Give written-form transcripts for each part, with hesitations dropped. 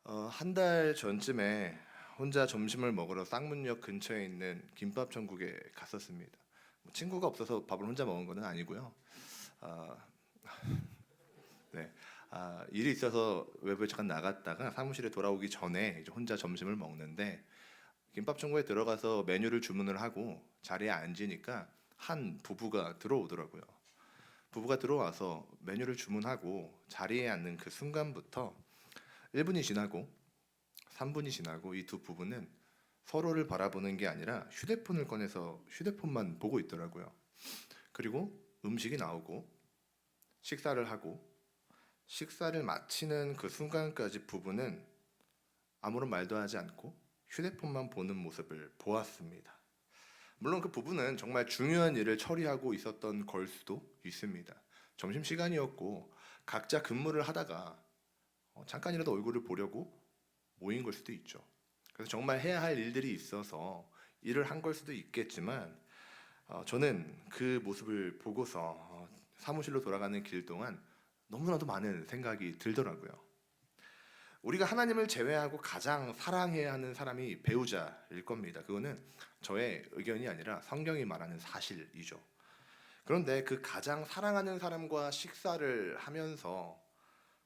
한 달 전쯤에 혼자 점심을 먹으러 쌍문역 근처에 있는 김밥 천국에 갔었습니다. 뭐 친구가 없어서 밥을 혼자 먹은 건 아니고요. 아, 네. 일이 있어서 외부에 잠깐 나갔다가 사무실에 돌아오기 전에 이제 혼자 점심을 먹는데 김밥 천국에 들어가서 메뉴를 주문을 하고 자리에 앉으니까 한 부부가 들어오더라고요. 부부가 들어와서 메뉴를 주문하고 자리에 앉는 그 순간부터 1분이 지나고 3분이 지나고 이 두 부부는 서로를 바라보는 게 아니라 휴대폰을 꺼내서 휴대폰만 보고 있더라고요. 그리고 음식이 나오고 식사를 하고 식사를 마치는 그 순간까지 부부는 아무런 말도 하지 않고 휴대폰만 보는 모습을 보았습니다. 물론 그 부부는 정말 중요한 일을 처리하고 있었던 걸 수도 있습니다. 점심시간이었고 각자 근무를 하다가 잠깐이라도 얼굴을 보려고 모인 걸 수도 있죠. 그래서 정말 해야 할 일들이 있어서 일을 한 걸 수도 있겠지만 저는 그 모습을 보고서 사무실로 돌아가는 길 동안 너무나도 많은 생각이 들더라고요. 우리가 하나님을 제외하고 가장 사랑해야 하는 사람이 배우자일 겁니다. 그거는 저의 의견이 아니라 성경이 말하는 사실이죠. 그런데 그 가장 사랑하는 사람과 식사를 하면서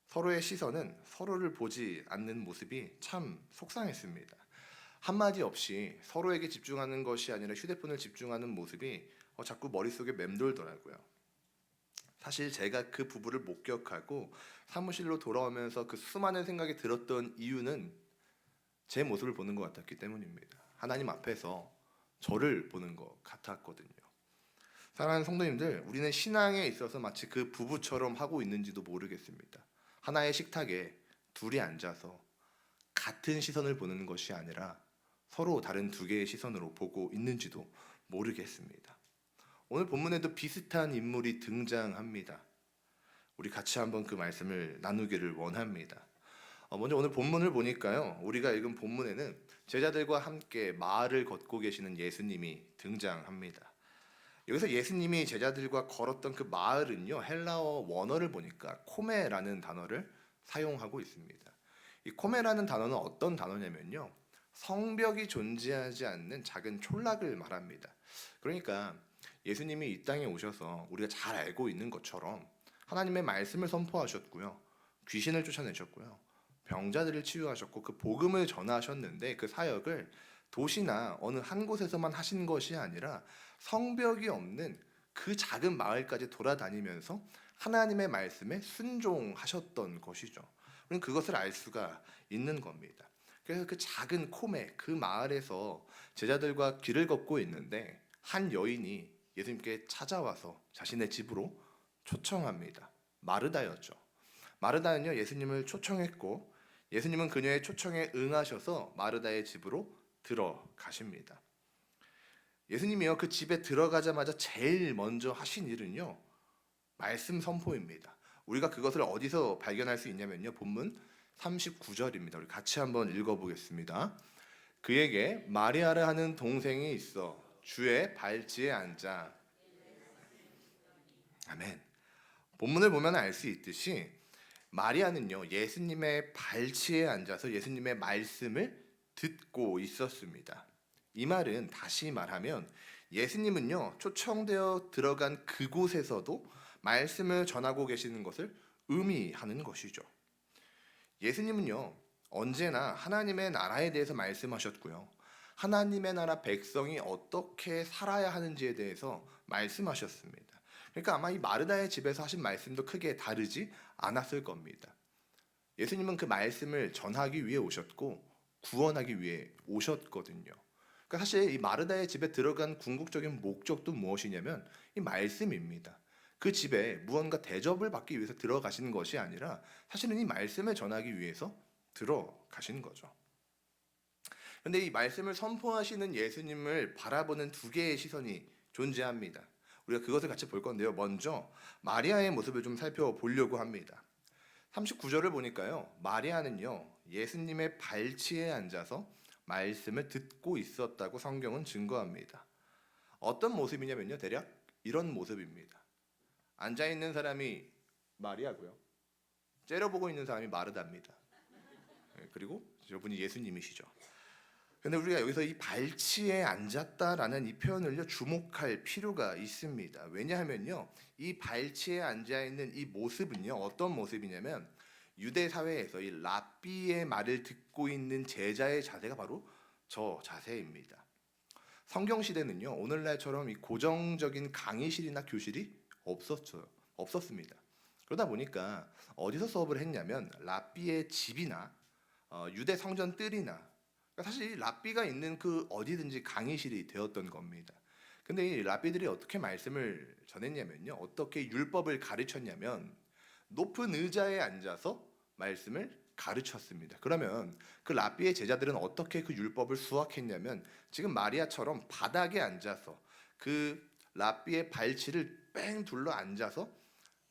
서로의 시선은 서로를 보지 않는 모습이 참 속상했습니다. 한마디 없이 서로에게 집중하는 것이 아니라 휴대폰을 집중하는 모습이 자꾸 머릿속에 맴돌더라고요. 사실 제가 그 부부를 목격하고 사무실로 돌아오면서 그 수많은 생각이 들었던 이유는 제 모습을 보는 것 같았기 때문입니다. 하나님 앞에서 저를 보는 것 같았거든요. 사랑하는 성도님들, 우리는 신앙에 있어서 마치 그 부부처럼 하고 있는지도 모르겠습니다. 하나의 식탁에 둘이 앉아서 같은 시선을 보는 것이 아니라 서로 다른 두 개의 시선으로 보고 있는지도 모르겠습니다. 오늘 본문에도 비슷한 인물이 등장합니다. 우리 같이 한번 그 말씀을 나누기를 원합니다. 먼저 오늘 본문을 보니까요, 우리가 읽은 본문에는 제자들과 함께 마을을 걷고 계시는 예수님이 등장합니다. 여기서 예수님이 제자들과 걸었던 그 마을은요, 헬라어 원어를 보니까 코메라는 단어를 사용하고 있습니다. 이 코메라는 단어는 어떤 단어냐면요, 성벽이 존재하지 않는 작은 촌락을 말합니다. 그러니까 예수님이 이 땅에 오셔서 우리가 잘 알고 있는 것처럼 하나님의 말씀을 선포하셨고요, 귀신을 쫓아내셨고요, 병자들을 치유하셨고 그 복음을 전하셨는데 그 사역을 도시나 어느 한 곳에서만 하신 것이 아니라 성벽이 없는 그 작은 마을까지 돌아다니면서 하나님의 말씀에 순종하셨던 것이죠. 우리는 그것을 알 수가 있는 겁니다. 그래서 그 작은 코메, 그 마을에서 제자들과 길을 걷고 있는데 한 여인이 예수님께 찾아와서 자신의 집으로 초청합니다. 마르다였죠. 마르다는요, 예수님을 초청했고 예수님은 그녀의 초청에 응하셔서 마르다의 집으로 들어가십니다. 예수님이요, 그 집에 들어가자마자 제일 먼저 하신 일은요, 말씀 선포입니다. 우리가 그것을 어디서 발견할 수 있냐면요, 본문 39절입니다. 우리 같이 한번 읽어보겠습니다. 그에게 마리아라 하는 동생이 있어 주의 발치에 앉아. 아멘. 본문을 보면 알 수 있듯이 마리아는요, 예수님의 발치에 앉아서 예수님의 말씀을 듣고 있었습니다. 이 말은 다시 말하면 예수님은요, 초청되어 들어간 그곳에서도 말씀을 전하고 계시는 것을 의미하는 것이죠. 예수님은요, 언제나 하나님의 나라에 대해서 말씀하셨고요, 하나님의 나라 백성이 어떻게 살아야 하는지에 대해서 말씀하셨습니다. 그러니까 아마 이 마르다의 집에서 하신 말씀도 크게 다르지 않았을 겁니다. 예수님은 그 말씀을 전하기 위해 오셨고 구원하기 위해 오셨거든요. 그러니까 사실 이 마르다의 집에 들어간 궁극적인 목적도 무엇이냐면 이 말씀입니다. 그 집에 무언가 대접을 받기 위해서 들어가시는 것이 아니라 사실은 이 말씀을 전하기 위해서 들어가신 거죠. 그런데 이 말씀을 선포하시는 예수님을 바라보는 두 개의 시선이 존재합니다. 우리가 그것을 같이 볼 건데요. 먼저 마리아의 모습을 좀 살펴보려고 합니다. 39절을 보니까요, 마리아는요, 예수님의 발치에 앉아서 말씀을 듣고 있었다고 성경은 증거합니다. 어떤 모습이냐면요, 대략 이런 모습입니다. 앉아있는 사람이 마리아고요, 째려보고 있는 사람이 마르다입니다. 그리고 저분이 예수님이시죠. 근데 우리가 여기서 이 발치에 앉았다라는 이 표현을요 주목할 필요가 있습니다. 왜냐하면요 이 발치에 앉아 있는 이 모습은요 어떤 모습이냐면 유대 사회에서 이 랍비의 말을 듣고 있는 제자의 자세가 바로 저 자세입니다. 성경 시대는요 오늘날처럼 이 고정적인 강의실이나 교실이 없었습니다. 그러다 보니까 어디서 수업을 했냐면 랍비의 집이나 유대 성전 뜰이나 사실 랍비가 있는 그 어디든지 강의실이 되었던 겁니다. 근데 이 랍비들이 어떻게 말씀을 전했냐면요. 어떻게 율법을 가르쳤냐면 높은 의자에 앉아서 말씀을 가르쳤습니다. 그러면 그 랍비의 제자들은 어떻게 그 율법을 수학했냐면 지금 마리아처럼 바닥에 앉아서 그 랍비의 발치를 뺑 둘러 앉아서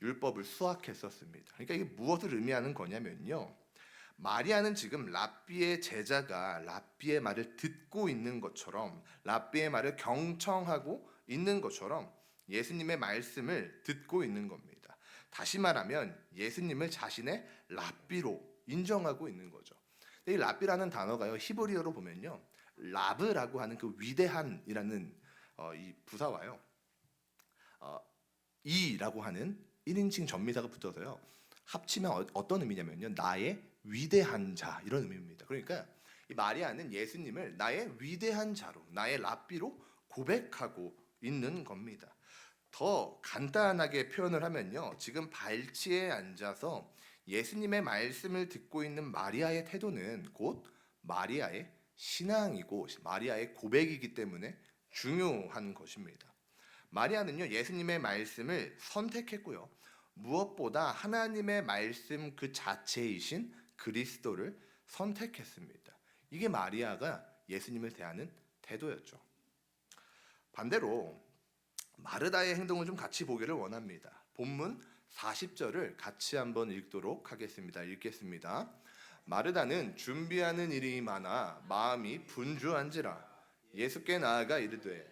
율법을 수학했었습니다. 그러니까 이게 무엇을 의미하는 거냐면요. 마리아는 지금 랍비의 제자가 랍비의 말을 듣고 있는 것처럼 랍비의 말을 경청하고 있는 것처럼 예수님의 말씀을 듣고 있는 겁니다. 다시 말하면 예수님을 자신의 랍비로 인정하고 있는 거죠. 이 랍비라는 단어가요 히브리어로 보면요 라브라고 하는 그 위대한이라는 이 부사와요 이라고 하는 1인칭 전미사가 붙어서요 합치면 어떤 의미냐면요 나의 위대한 자 이런 의미입니다. 그러니까 이 마리아는 예수님을 나의 위대한 자로 나의 랍비로 고백하고 있는 겁니다. 더 간단하게 표현을 하면요 지금 발치에 앉아서 예수님의 말씀을 듣고 있는 마리아의 태도는 곧 마리아의 신앙이고 마리아의 고백이기 때문에 중요한 것입니다. 마리아는요 예수님의 말씀을 선택했고요 무엇보다 하나님의 말씀 그 자체이신 그리스도를 선택했습니다. 이게 마리아가 예수님을 대하는 태도였죠. 반대로 마르다의 행동을 좀 같이 보기를 원합니다. 본문 40절을 같이 한번 읽도록 하겠습니다. 읽겠습니다. 마르다는 준비하는 일이 많아 마음이 분주한지라 예수께 나아가 이르되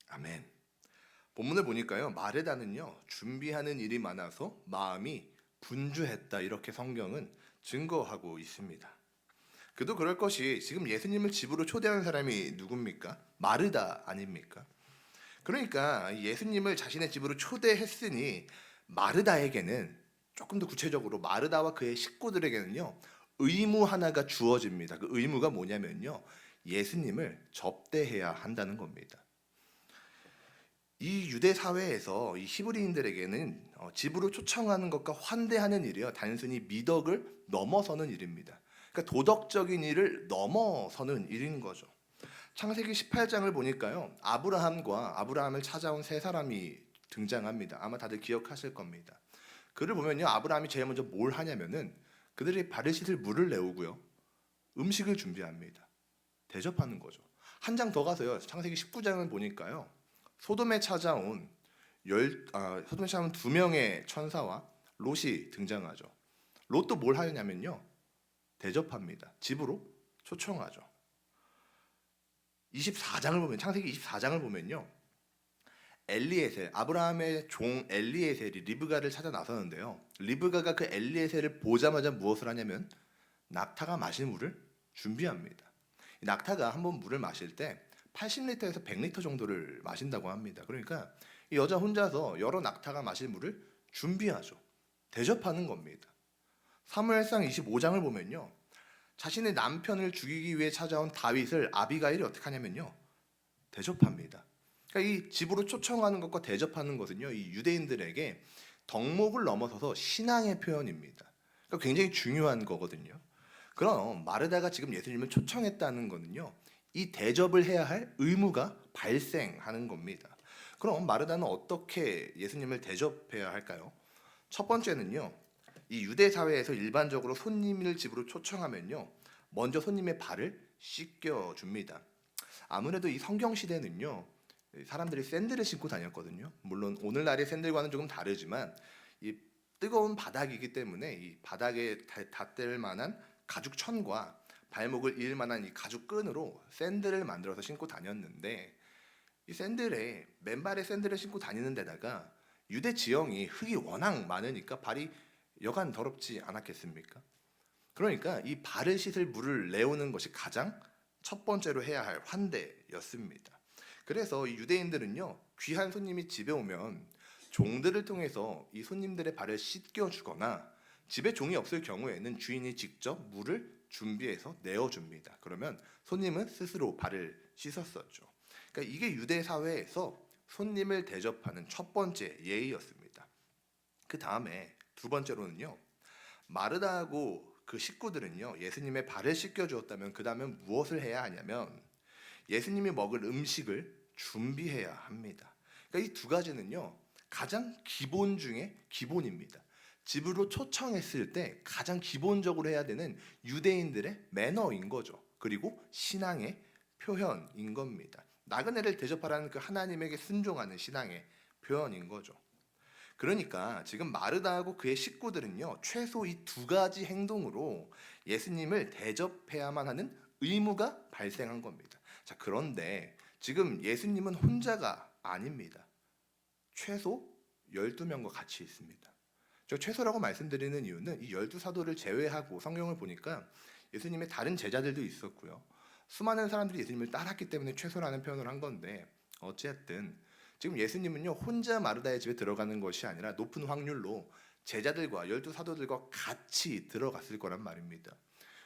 아멘. 본문을 보니까요 마르다는요 준비하는 일이 많아서 마음이 분주했다 이렇게 성경은 증거하고 있습니다. 그도 그럴 것이 지금 예수님을 집으로 초대한 사람이 누굽니까? 마르다 아닙니까? 그러니까 예수님을 자신의 집으로 초대했으니 마르다에게는 조금 더 구체적으로 마르다와 그의 식구들에게는요 의무 하나가 주어집니다. 그 의무가 뭐냐면요 예수님을 접대해야 한다는 겁니다. 이 유대 사회에서 이 히브리인들에게는 집으로 초청하는 것과 환대하는 일이요 단순히 미덕을 넘어서는 일입니다. 그러니까 도덕적인 일을 넘어서는 일인 거죠. 창세기 18장을 보니까요 아브라함과 아브라함을 찾아온 세 사람이 등장합니다. 아마 다들 기억하실 겁니다. 그를 보면요 아브라함이 제일 먼저 뭘 하냐면은 그들이 발을 씻을 물을 내오고요 음식을 준비합니다. 대접하는 거죠. 한 장 더 가서요 창세기 19장을 보니까요 소돔에 찾아온 두 명의 천사와 롯이 등장하죠. 롯도 뭘 하냐면요 대접합니다. 집으로 초청하죠. 24장을 보면 창세기 24장을 보면요 엘리에셀 아브라함의 종 엘리에셀이 리브가를 찾아 나서는데요 리브가가 그 엘리에셀을 보자마자 무엇을 하냐면 낙타가 마실 물을 준비합니다. 낙타가 한번 물을 마실 때 80리터에서 100리터 정도를 마신다고 합니다. 그러니까 이 여자 혼자서 여러 낙타가 마실 물을 준비하죠. 대접하는 겁니다. 사무엘상 25장을 보면요 자신의 남편을 죽이기 위해 찾아온 다윗을 아비가일이 어떻게 하냐면요 대접합니다. 그러니까 이 집으로 초청하는 것과 대접하는 것은요 이 유대인들에게 덕목을 넘어서서 신앙의 표현입니다. 그러니까 굉장히 중요한 거거든요. 그럼 마르다가 지금 예수님을 초청했다는 거는요 이 대접을 해야 할 의무가 발생하는 겁니다. 그럼 마르다는 어떻게 예수님을 대접해야 할까요? 첫 번째는요 이 유대 사회에서 일반적으로 손님을 집으로 초청하면요 먼저 손님의 발을 씻겨 줍니다. 아무래도 이 성경 시대는요 사람들이 샌들을 신고 다녔거든요. 물론 오늘날의 샌들과는 조금 다르지만 이 뜨거운 바닥이기 때문에 이 바닥에 닿을 만한 가죽천과 발목을 이을 만한 이 가죽끈으로 샌들을 만들어서 신고 다녔는데 이 샌들에 맨발에 샌들을 신고 다니는 데다가 유대 지형이 흙이 워낙 많으니까 발이 여간 더럽지 않았겠습니까? 그러니까 이 발을 씻을 물을 내오는 것이 가장 첫 번째로 해야 할 환대였습니다. 그래서 이 유대인들은요, 귀한 손님이 집에 오면 종들을 통해서 이 손님들의 발을 씻겨주거나 집에 종이 없을 경우에는 주인이 직접 물을 준비해서 내어줍니다. 그러면 손님은 스스로 발을 씻었었죠. 그러니까 이게 유대 사회에서 손님을 대접하는 첫 번째 예의였습니다. 그 다음에 두 번째로는요, 마르다하고 그 식구들은요, 예수님의 발을 씻겨 주었다면 그 다음엔 무엇을 해야 하냐면 예수님이 먹을 음식을 준비해야 합니다. 그러니까 이 두 가지는요, 가장 기본 중에 기본입니다. 집으로 초청했을 때 가장 기본적으로 해야 되는 유대인들의 매너인 거죠. 그리고 신앙의 표현인 겁니다. 나그네를 대접하라는 그 하나님에게 순종하는 신앙의 표현인 거죠. 그러니까 지금 마르다하고 그의 식구들은요, 최소 이 두 가지 행동으로 예수님을 대접해야만 하는 의무가 발생한 겁니다. 자, 그런데 지금 예수님은 혼자가 아닙니다. 최소 12명과 같이 있습니다. 저 최소라고 말씀드리는 이유는 이 12사도를 제외하고 성경을 보니까 예수님의 다른 제자들도 있었고요. 수많은 사람들이 예수님을 따랐기 때문에 최소라는 표현을 한 건데, 어쨌든 지금 예수님은요, 혼자 마르다의 집에 들어가는 것이 아니라 높은 확률로 제자들과 12사도들과 같이 들어갔을 거란 말입니다.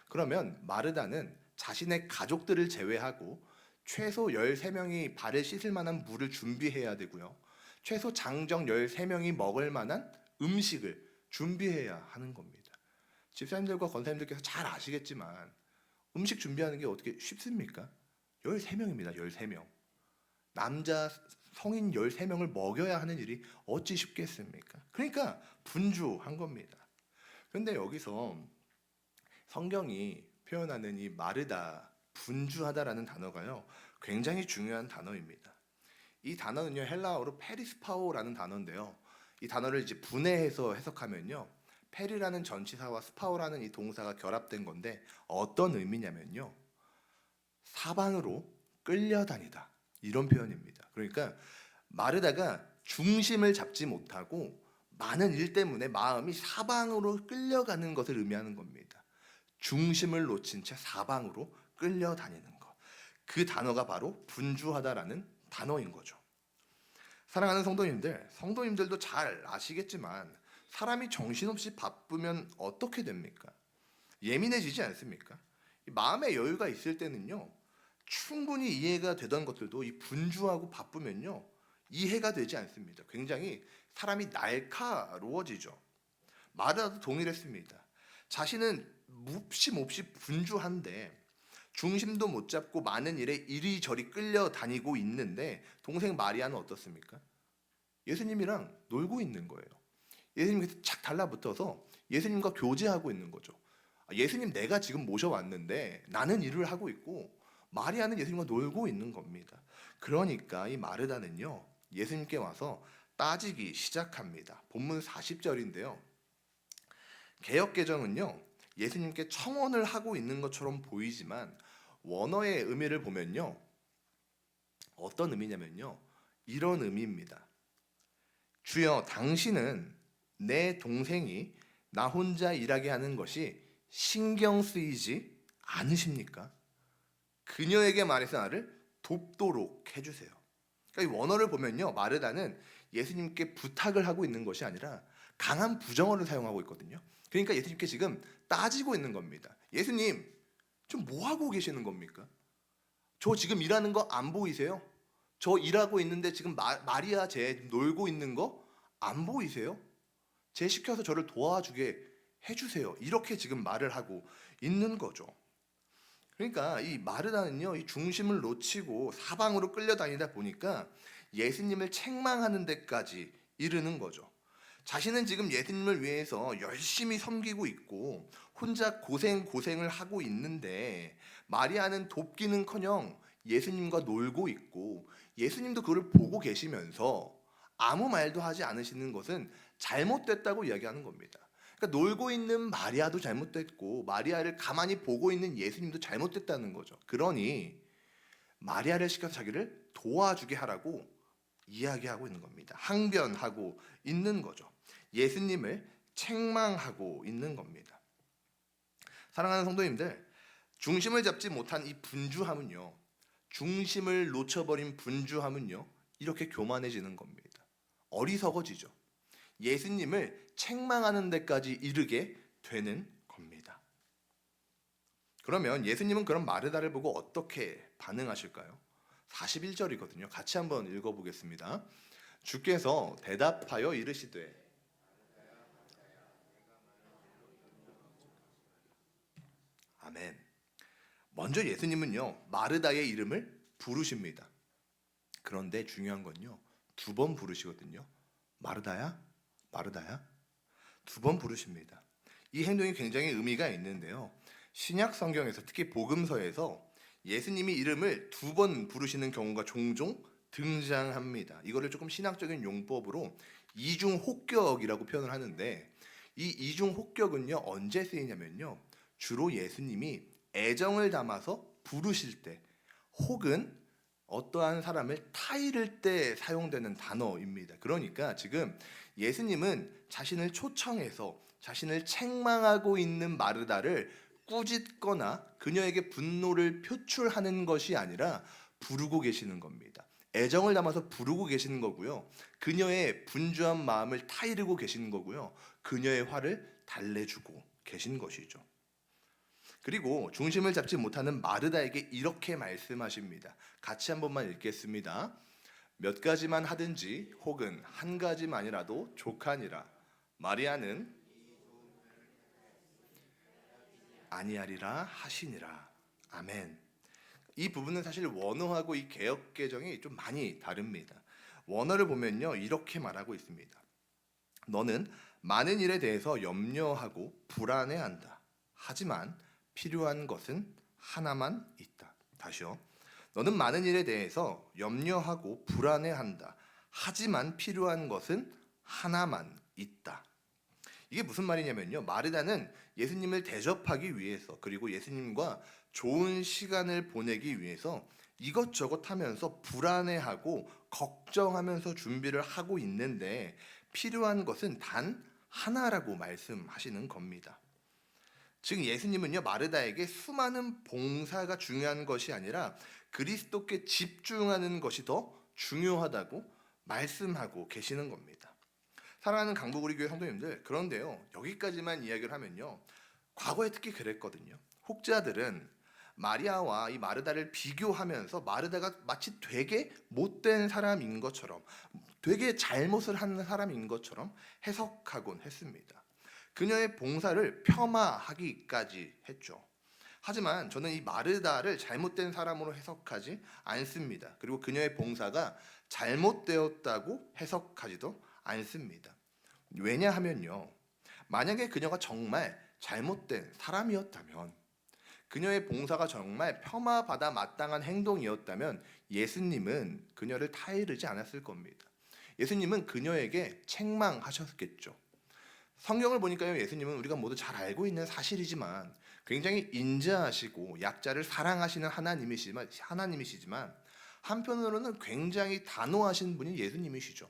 그러면 마르다는 자신의 가족들을 제외하고 최소 13명이 발을 씻을 만한 물을 준비해야 되고요, 최소 장정 13명이 먹을 만한 음식을 준비해야 하는 겁니다. 집사님들과 권사님들께서 잘 아시겠지만 음식 준비하는 게 어떻게 쉽습니까? 13명입니다. 13명. 남자 성인 13명을 먹여야 하는 일이 어찌 쉽겠습니까? 그러니까 분주한 겁니다. 그런데 여기서 성경이 표현하는 이 마르다, 분주하다라는 단어가요, 굉장히 중요한 단어입니다. 이 단어는요, 헬라어로 페리스파오라는 단어인데요, 이 단어를 이제 분해해서 해석하면요, 페리라는 전치사와 스파오라는 이 동사가 결합된 건데 어떤 의미냐면요, 사방으로 끌려다니다, 이런 표현입니다. 그러니까 마르다가 중심을 잡지 못하고 많은 일 때문에 마음이 사방으로 끌려가는 것을 의미하는 겁니다. 중심을 놓친 채 사방으로 끌려다니는 것. 그 단어가 바로 분주하다라는 단어인 거죠. 사랑하는 성도님들, 성도님들도 잘 아시겠지만 사람이 정신없이 바쁘면 어떻게 됩니까? 예민해지지 않습니까? 마음의 여유가 있을 때는요, 충분히 이해가 되던 것들도 이 분주하고 바쁘면요, 이해가 되지 않습니다. 굉장히 사람이 날카로워지죠. 마르다도 동일했습니다. 자신은 몹시 분주한데 중심도 못 잡고 많은 일에 이리저리 끌려다니고 있는데 동생 마리아는 어떻습니까? 예수님이랑 놀고 있는 거예요. 예수님께서 착 달라붙어서 예수님과 교제하고 있는 거죠. 예수님, 내가 지금 모셔왔는데 나는 일을 하고 있고 마리아는 예수님과 놀고 있는 겁니다. 그러니까 이 마르다는요, 예수님께 와서 따지기 시작합니다. 본문 40절인데요. 개역개정은요, 예수님께 청원을 하고 있는 것처럼 보이지만 원어의 의미를 보면요, 어떤 의미냐면요, 이런 의미입니다. 주여, 당신은 내 동생이 나 혼자 일하게 하는 것이 신경 쓰이지 않으십니까? 그녀에게 말해서 나를 돕도록 해주세요. 그러니까 이 원어를 보면요, 마르다는 예수님께 부탁을 하고 있는 것이 아니라 강한 부정어를 사용하고 있거든요. 그러니까 예수님께 지금 따지고 있는 겁니다. 예수님, 좀 뭐 하고 계시는 겁니까? 저 지금 일하는 거 안 보이세요? 저 일하고 있는데 지금 마리아 쟤 놀고 있는 거 안 보이세요? 쟤 시켜서 저를 도와주게 해주세요. 이렇게 지금 말을 하고 있는 거죠. 그러니까 이 마르다는요, 이 중심을 놓치고 사방으로 끌려다니다 보니까 예수님을 책망하는 데까지 이르는 거죠. 자신은 지금 예수님을 위해서 열심히 섬기고 있고 혼자 고생을 하고 있는데 마리아는 돕기는커녕 예수님과 놀고 있고 예수님도 그를 보고 계시면서 아무 말도 하지 않으시는 것은 잘못됐다고 이야기하는 겁니다. 그러니까 놀고 있는 마리아도 잘못됐고 마리아를 가만히 보고 있는 예수님도 잘못됐다는 거죠. 그러니 마리아를 시켜서 자기를 도와주게 하라고 이야기하고 있는 겁니다. 항변하고 있는 거죠. 예수님을 책망하고 있는 겁니다. 사랑하는 성도님들, 중심을 잡지 못한 이 분주함은요, 중심을 놓쳐버린 분주함은요, 이렇게 교만해지는 겁니다. 어리석어지죠. 예수님을 책망하는 데까지 이르게 되는 겁니다. 그러면 예수님은 그런 마르다를 보고 어떻게 반응하실까요? 41절이거든요. 같이 한번 읽어보겠습니다. 주께서 대답하여 이르시되. 아멘. 먼저 예수님은요, 마르다의 이름을 부르십니다. 그런데 중요한 건요, 2번 부르시거든요. 마르다야? 마르다야? 2번 부르십니다. 이 행동이 굉장히 의미가 있는데요. 신약 성경에서 특히 복음서에서 예수님이 이름을 2번 부르시는 경우가 종종 등장합니다. 이거를 조금 신학적인 용법으로 이중혹격이라고 표현을 하는데, 이 이중혹격은요, 언제 쓰이냐면요, 주로 예수님이 애정을 담아서 부르실 때 혹은 어떠한 사람을 타이를 때 사용되는 단어입니다. 그러니까 지금 예수님은 자신을 초청해서 자신을 책망하고 있는 마르다를 꾸짖거나 그녀에게 분노를 표출하는 것이 아니라 부르고 계시는 겁니다. 애정을 담아서 부르고 계시는 거고요. 그녀의 분주한 마음을 타이르고 계시는 거고요. 그녀의 화를 달래주고 계신 것이죠. 그리고 중심을 잡지 못하는 마르다에게 이렇게 말씀하십니다. 같이 한 번만 읽겠습니다. 몇 가지만 하든지 혹은 한 가지만이라도 족하니라. 마리아는 아니하리라 하시니라. 아멘. 이 부분은 사실 원어하고 이 개역 개정이 좀 많이 다릅니다. 원어를 보면요, 이렇게 말하고 있습니다. 너는 많은 일에 대해서 염려하고 불안해한다. 하지만 필요한 것은 하나만 있다. 다시요. 너는 많은 일에 대해서 염려하고 불안해한다. 하지만 필요한 것은 하나만 있다. 이게 무슨 말이냐면요, 마르다는 예수님을 대접하기 위해서, 그리고 예수님과 좋은 시간을 보내기 위해서 이것저것 하면서 불안해하고 걱정하면서 준비를 하고 있는데, 필요한 것은 단 하나라고 말씀하시는 겁니다. 즉 예수님은요, 마르다에게 수많은 봉사가 중요한 것이 아니라 그리스도께 집중하는 것이 더 중요하다고 말씀하고 계시는 겁니다. 사랑하는 강북우리 교회 성도님들, 그런데요, 여기까지만 이야기를 하면요, 과거에 특히 그랬거든요. 혹자들은 마리아와 이 마르다를 비교하면서 마르다가 마치 되게 못된 사람인 것처럼, 되게 잘못을 하는 사람인 것처럼 해석하곤 했습니다. 그녀의 봉사를 폄하하기까지 했죠. 하지만 저는 이 마르다를 잘못된 사람으로 해석하지 않습니다. 그리고 그녀의 봉사가 잘못되었다고 해석하지도 않습니다. 왜냐하면요, 만약에 그녀가 정말 잘못된 사람이었다면, 그녀의 봉사가 정말 폄하받아 마땅한 행동이었다면 예수님은 그녀를 타이르지 않았을 겁니다. 예수님은 그녀에게 책망하셨겠죠. 성경을 보니까요, 예수님은 우리가 모두 잘 알고 있는 사실이지만 굉장히 인자하시고 약자를 사랑하시는 하나님이시지만 한편으로는 굉장히 단호하신 분이 예수님이시죠.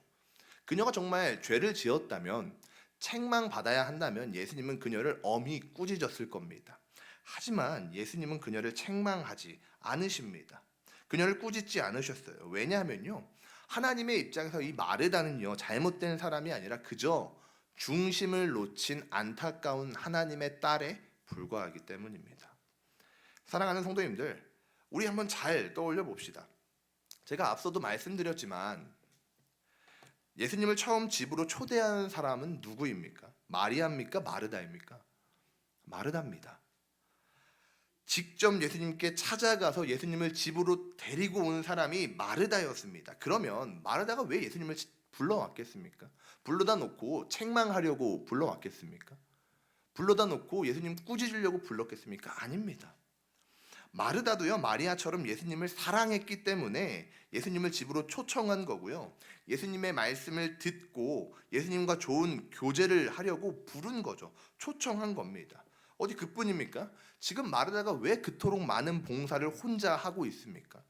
그녀가 정말 죄를 지었다면, 책망받아야 한다면 예수님은 그녀를 엄히 꾸짖었을 겁니다. 하지만 예수님은 그녀를 책망하지 않으십니다. 그녀를 꾸짖지 않으셨어요. 왜냐하면요, 하나님의 입장에서 이 마르다는요, 잘못된 사람이 아니라 그저 중심을 놓친 안타까운 하나님의 딸에 불과하기 때문입니다. 사랑하는 성도님들, 우리 한번 잘 떠올려 봅시다. 제가 앞서도 말씀드렸지만 예수님을 처음 집으로 초대한 사람은 누구입니까? 마리아입니까? 마르다입니까? 마르다입니다. 직접 예수님께 찾아가서 예수님을 집으로 데리고 온 사람이 마르다였습니다. 그러면 마르다가 왜 예수님을 불러왔겠습니까? 불러다 놓고 책망하려고 불러왔겠습니까? 불러다 놓고 예수님 꾸짖으려고 불렀겠습니까? 아닙니다. 마르다도요, 마리아처럼 예수님을 사랑했기 때문에 예수님을 집으로 초청한 거고요, 예수님의 말씀을 듣고 예수님과 좋은 교제를 하려고 부른 거죠. 초청한 겁니다. 어디 그뿐입니까? 지금 마르다가 왜 그토록 많은 봉사를 혼자 하고 있습니까?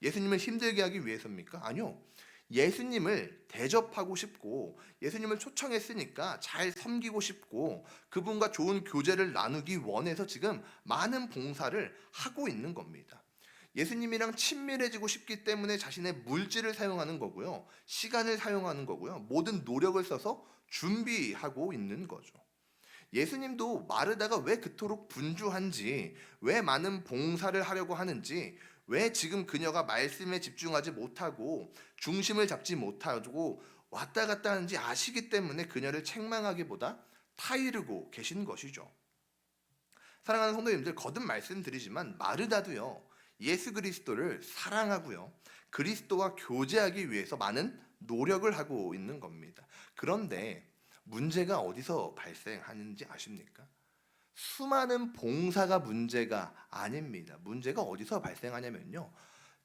예수님을 힘들게 하기 위해서입니까? 아니요. 예수님을 대접하고 싶고 예수님을 초청했으니까 잘 섬기고 싶고 그분과 좋은 교제를 나누기 원해서 지금 많은 봉사를 하고 있는 겁니다. 예수님이랑 친밀해지고 싶기 때문에 자신의 물질을 사용하는 거고요. 시간을 사용하는 거고요. 모든 노력을 써서 준비하고 있는 거죠. 예수님도 마르다가 왜 그토록 분주한지, 왜 많은 봉사를 하려고 하는지, 왜 지금 그녀가 말씀에 집중하지 못하고 중심을 잡지 못하고 왔다 갔다 하는지 아시기 때문에 그녀를 책망하기보다 타이르고 계신 것이죠. 사랑하는 성도님들, 거듭 말씀드리지만 마르다도요, 예수 그리스도를 사랑하고요, 그리스도와 교제하기 위해서 많은 노력을 하고 있는 겁니다. 그런데 문제가 어디서 발생하는지 아십니까? 수많은 봉사가 문제가 아닙니다. 문제가 어디서 발생하냐면요,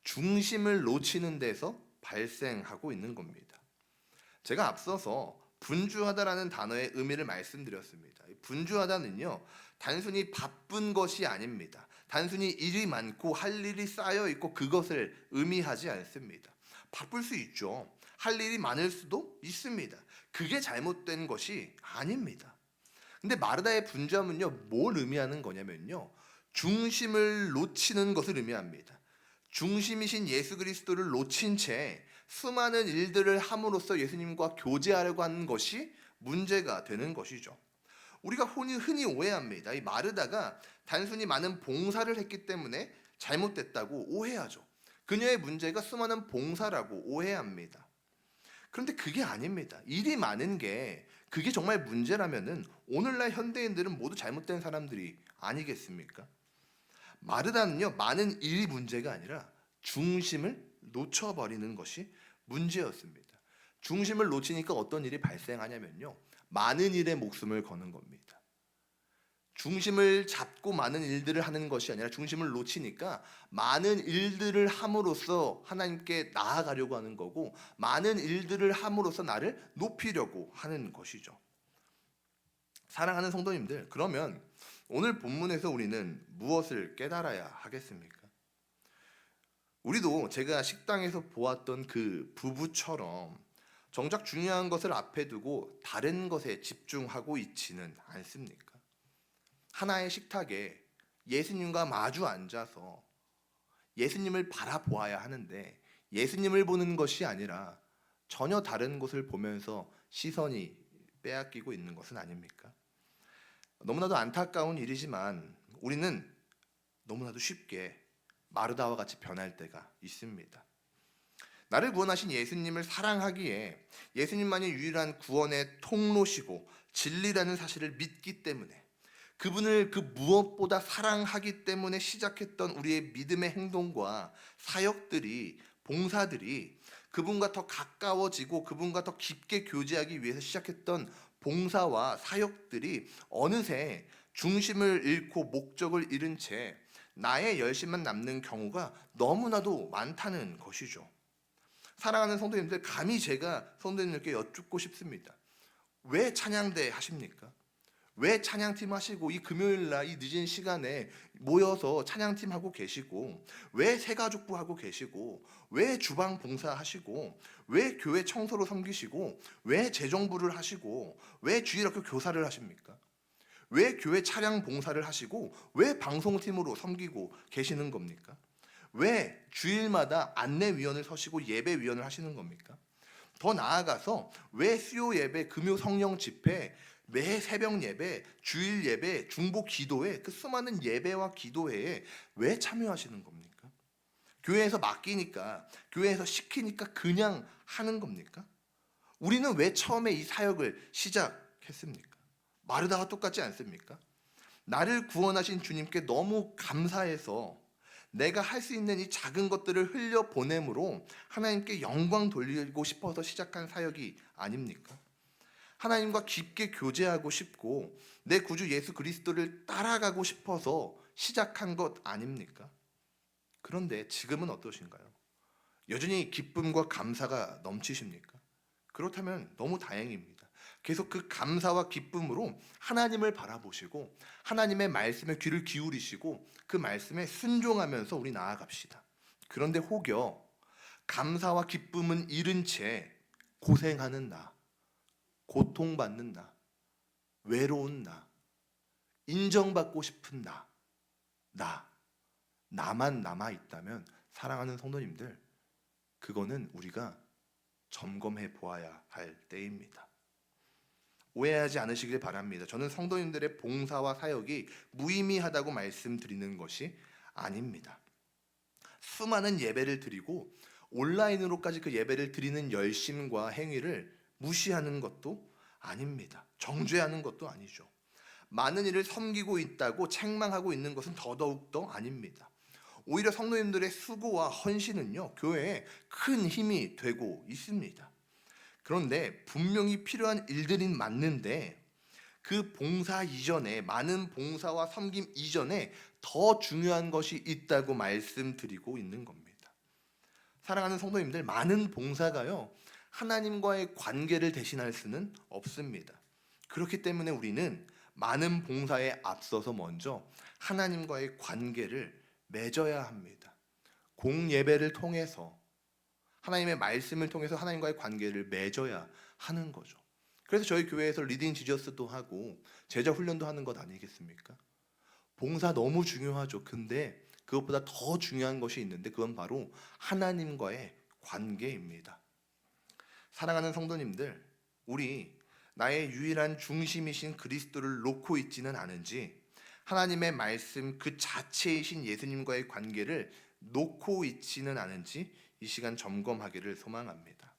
중심을 놓치는 데서 발생하고 있는 겁니다. 제가 앞서서 분주하다라는 단어의 의미를 말씀드렸습니다. 분주하다는요, 단순히 바쁜 것이 아닙니다. 단순히 일이 많고 할 일이 쌓여 있고 그것을 의미하지 않습니다. 바쁠 수 있죠. 할 일이 많을 수도 있습니다. 그게 잘못된 것이 아닙니다. 근데 마르다의 분주함은요, 뭘 의미하는 거냐면요, 중심을 놓치는 것을 의미합니다. 중심이신 예수 그리스도를 놓친 채 수많은 일들을 함으로써 예수님과 교제하려고 하는 것이 문제가 되는 것이죠. 우리가 흔히 오해합니다. 이 마르다가 단순히 많은 봉사를 했기 때문에 잘못됐다고 오해하죠. 그녀의 문제가 수많은 봉사라고 오해합니다. 그런데 그게 아닙니다. 일이 많은 게 그게 정말 문제라면은 오늘날 현대인들은 모두 잘못된 사람들이 아니겠습니까? 마르다는요, 많은 일이 문제가 아니라 중심을 놓쳐버리는 것이 문제였습니다. 중심을 놓치니까 어떤 일이 발생하냐면요, 많은 일에 목숨을 거는 겁니다. 중심을 잡고 많은 일들을 하는 것이 아니라 중심을 놓치니까 많은 일들을 함으로써 하나님께 나아가려고 하는 거고, 많은 일들을 함으로써 나를 높이려고 하는 것이죠. 사랑하는 성도님들, 그러면 오늘 본문에서 우리는 무엇을 깨달아야 하겠습니까? 우리도 제가 식당에서 보았던 그 부부처럼 정작 중요한 것을 앞에 두고 다른 것에 집중하고 있지는 않습니까? 하나의 식탁에 예수님과 마주 앉아서 예수님을 바라보아야 하는데 예수님을 보는 것이 아니라 전혀 다른 곳을 보면서 시선이 빼앗기고 있는 것은 아닙니까? 너무나도 안타까운 일이지만 우리는 너무나도 쉽게 마르다와 같이 변할 때가 있습니다. 나를 구원하신 예수님을 사랑하기에 예수님만이 유일한 구원의 통로시고 진리라는 사실을 믿기 때문에, 그분을 그 무엇보다 사랑하기 때문에 시작했던 우리의 믿음의 행동과 사역들이, 봉사들이 그분과 더 가까워지고 그분과 더 깊게 교제하기 위해서 시작했던 봉사와 사역들이 어느새 중심을 잃고 목적을 잃은 채 나의 열심만 남는 경우가 너무나도 많다는 것이죠. 사랑하는 성도님들, 감히 제가 성도님들께 여쭙고 싶습니다. 왜 찬양대 하십니까? 왜 찬양팀 하시고 이 금요일날 이 늦은 시간에 모여서 찬양팀 하고 계시고, 왜 새가족부 하고 계시고, 왜 주방 봉사하시고, 왜 교회 청소로 섬기시고, 왜 재정부를 하시고, 왜 주일학교 교사를 하십니까? 왜 교회 차량 봉사를 하시고, 왜 방송팀으로 섬기고 계시는 겁니까? 왜 주일마다 안내위원을 서시고 예배위원을 하시는 겁니까? 더 나아가서 왜 수요 예배, 금요 성령 집회, 매 새벽 예배, 주일 예배, 중보 기도회, 그 수많은 예배와 기도회에 왜 참여하시는 겁니까? 교회에서 맡기니까, 교회에서 시키니까 그냥 하는 겁니까? 우리는 왜 처음에 이 사역을 시작했습니까? 마르다와 똑같지 않습니까? 나를 구원하신 주님께 너무 감사해서 내가 할 수 있는 이 작은 것들을 흘려 보냄으로 하나님께 영광 돌리고 싶어서 시작한 사역이 아닙니까? 하나님과 깊게 교제하고 싶고 내 구주 예수 그리스도를 따라가고 싶어서 시작한 것 아닙니까? 그런데 지금은 어떠신가요? 여전히 기쁨과 감사가 넘치십니까? 그렇다면 너무 다행입니다. 계속 그 감사와 기쁨으로 하나님을 바라보시고 하나님의 말씀에 귀를 기울이시고 그 말씀에 순종하면서 우리 나아갑시다. 그런데 혹여 감사와 기쁨은 잃은 채 고생하는 나, 고통받는 나, 외로운 나, 인정받고 싶은 나만 남아 있다면 사랑하는 성도님들, 그거는 우리가 점검해 보아야 할 때입니다. 오해하지 않으시길 바랍니다. 저는 성도님들의 봉사와 사역이 무의미하다고 말씀드리는 것이 아닙니다. 수많은 예배를 드리고 온라인으로까지 그 예배를 드리는 열심과 행위를 무시하는 것도 아닙니다. 정죄하는 것도 아니죠. 많은 일을 섬기고 있다고 책망하고 있는 것은 더더욱더 아닙니다. 오히려 성도님들의 수고와 헌신은요, 교회에 큰 힘이 되고 있습니다. 그런데 분명히 필요한 일들이 맞는데 그 봉사 이전에, 많은 봉사와 섬김 이전에 더 중요한 것이 있다고 말씀드리고 있는 겁니다. 사랑하는 성도님들, 많은 봉사가요, 하나님과의 관계를 대신할 수는 없습니다. 그렇기 때문에 우리는 많은 봉사에 앞서서 먼저 하나님과의 관계를 맺어야 합니다. 공예배를 통해서, 하나님의 말씀을 통해서 하나님과의 관계를 맺어야 하는 거죠. 그래서 저희 교회에서 리딩 지저스도 하고 제자 훈련도 하는 것 아니겠습니까? 봉사 너무 중요하죠. 근데 그것보다 더 중요한 것이 있는데 그건 바로 하나님과의 관계입니다. 사랑하는 성도님들, 우리 나의 유일한 중심이신 그리스도를 놓고 있지는 않은지, 하나님의 말씀 그 자체이신 예수님과의 관계를 놓고 있지는 않은지 이 시간 점검하기를 소망합니다.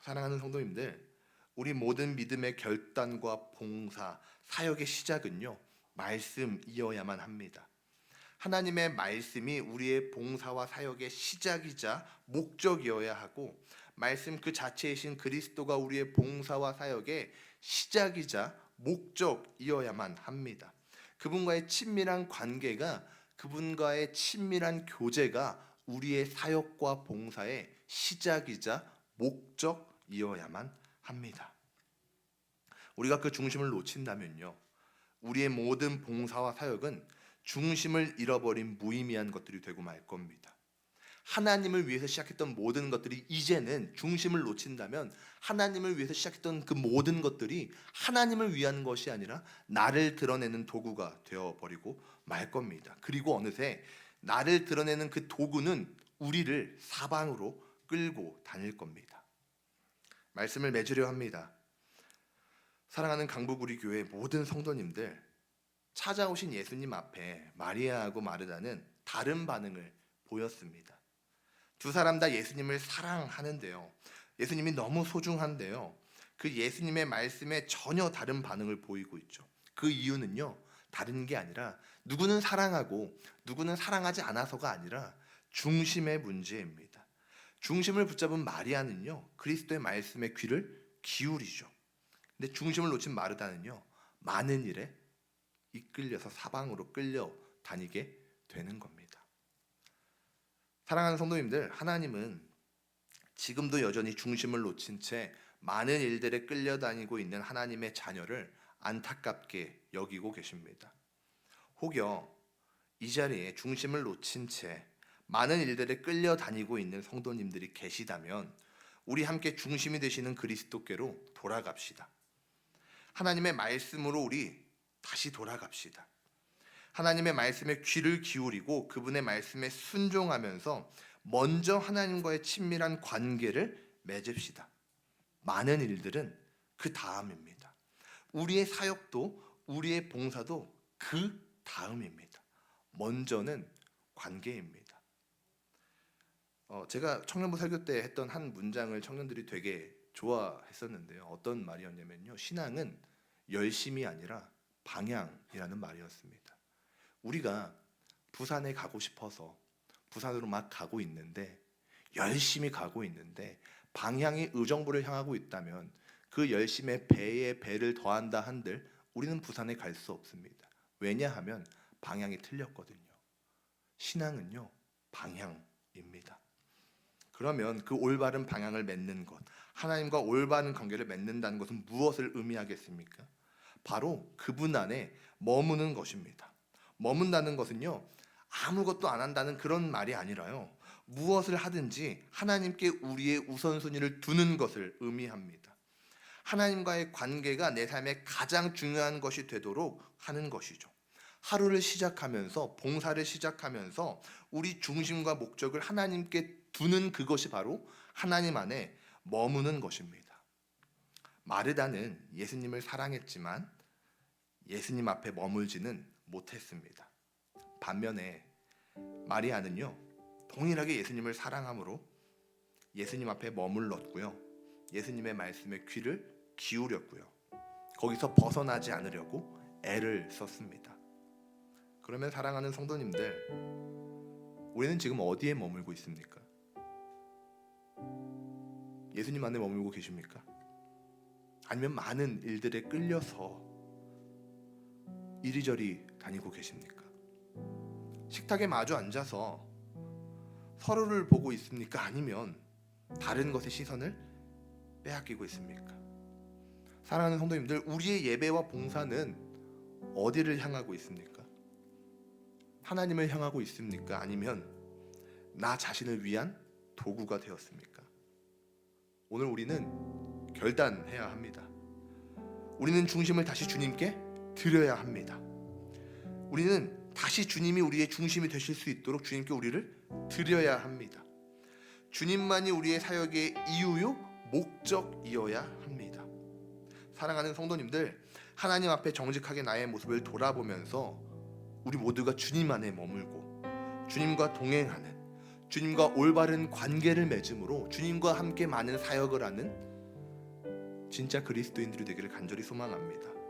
사랑하는 성도님들, 우리 모든 믿음의 결단과 봉사, 사역의 시작은요, 말씀이어야만 합니다. 하나님의 말씀이 우리의 봉사와 사역의 시작이자 목적이어야 하고, 말씀 그 자체이신 그리스도가 우리의 봉사와 사역의 시작이자 목적이어야만 합니다. 그분과의 친밀한 관계가, 그분과의 친밀한 교제가 우리의 사역과 봉사의 시작이자 목적이어야만 합니다. 우리가 그 중심을 놓친다면요, 우리의 모든 봉사와 사역은 중심을 잃어버린 무의미한 것들이 되고 말 겁니다. 하나님을 위해서 시작했던 모든 것들이 이제는 중심을 놓친다면 하나님을 위해서 시작했던 그 모든 것들이 하나님을 위한 것이 아니라 나를 드러내는 도구가 되어버리고 말 겁니다. 그리고 어느새 나를 드러내는 그 도구는 우리를 사방으로 끌고 다닐 겁니다. 말씀을 맺으려 합니다. 사랑하는 강북우리 교회 모든 성도님들, 찾아오신 예수님 앞에 마리아하고 마르다는 다른 반응을 보였습니다. 두 사람 다 예수님을 사랑하는데요, 예수님이 너무 소중한데요, 그 예수님의 말씀에 전혀 다른 반응을 보이고 있죠. 그 이유는요, 다른 게 아니라 누구는 사랑하고 누구는 사랑하지 않아서가 아니라 중심의 문제입니다. 중심을 붙잡은 마리아는요, 그리스도의 말씀에 귀를 기울이죠. 근데 중심을 놓친 마르다는요, 많은 일에 이끌려서 사방으로 끌려 다니게 되는 겁니다. 사랑하는 성도님들, 하나님은 지금도 여전히 중심을 놓친 채 많은 일들에 끌려다니고 있는 하나님의 자녀를 안타깝게 여기고 계십니다. 혹여 이 자리에 중심을 놓친 채 많은 일들에 끌려다니고 있는 성도님들이 계시다면 우리 함께 중심이 되시는 그리스도께로 돌아갑시다. 하나님의 말씀으로 우리 다시 돌아갑시다. 하나님의 말씀에 귀를 기울이고 그분의 말씀에 순종하면서 먼저 하나님과의 친밀한 관계를 맺읍시다. 많은 일들은 그 다음입니다. 우리의 사역도 우리의 봉사도 그 다음입니다. 먼저는 관계입니다. 제가 청년부 설교 때 했던 한 문장을 청년들이 되게 좋아했었는데요. 어떤 말이었냐면요, 신앙은 열심이 아니라 방향이라는 말이었습니다. 우리가 부산에 가고 싶어서 부산으로 막 가고 있는데, 열심히 가고 있는데 방향이 의정부를 향하고 있다면 그 열심에 배에 배를 더한다 한들 우리는 부산에 갈 수 없습니다. 왜냐하면 방향이 틀렸거든요. 신앙은요, 방향입니다. 그러면 그 올바른 방향을 맺는 것, 하나님과 올바른 관계를 맺는다는 것은 무엇을 의미하겠습니까? 바로 그분 안에 머무는 것입니다. 머문다는 것은요, 아무것도 안 한다는 그런 말이 아니라요, 무엇을 하든지 하나님께 우리의 우선순위를 두는 것을 의미합니다. 하나님과의 관계가 내 삶의 가장 중요한 것이 되도록 하는 것이죠. 하루를 시작하면서, 봉사를 시작하면서 우리 중심과 목적을 하나님께 두는 그것이 바로 하나님 안에 머무는 것입니다. 마르다는 예수님을 사랑했지만 예수님 앞에 머물지는 못했습니다. 반면에 마리아는요, 동일하게 예수님을 사랑함으로 예수님 앞에 머물렀고요, 예수님의 말씀에 귀를 기울였고요, 거기서 벗어나지 않으려고 애를 썼습니다. 그러면 사랑하는 성도님들, 우리는 지금 어디에 머물고 있습니까? 예수님 안에 머물고 계십니까? 아니면 많은 일들에 끌려서 이리저리 다니고 계십니까? 식탁에 마주 앉아서 서로를 보고 있습니까? 아니면 다른 것에 시선을 빼앗기고 있습니까? 사랑하는 성도님들, 우리의 예배와 봉사는 어디를 향하고 있습니까? 하나님을 향하고 있습니까? 아니면 나 자신을 위한 도구가 되었습니까? 오늘 우리는 결단해야 합니다. 우리는 중심을 다시 주님께 드려야 합니다. 우리는 다시 주님이 우리의 중심이 되실 수 있도록 주님께 우리를 드려야 합니다. 주님만이 우리의 사역의 이유요 목적이어야 합니다. 사랑하는 성도님들, 하나님 앞에 정직하게 나의 모습을 돌아보면서 우리 모두가 주님 안에 머물고 주님과 동행하는, 주님과 올바른 관계를 맺음으로 주님과 함께 많은 사역을 하는 진짜 그리스도인들이 되기를 간절히 소망합니다.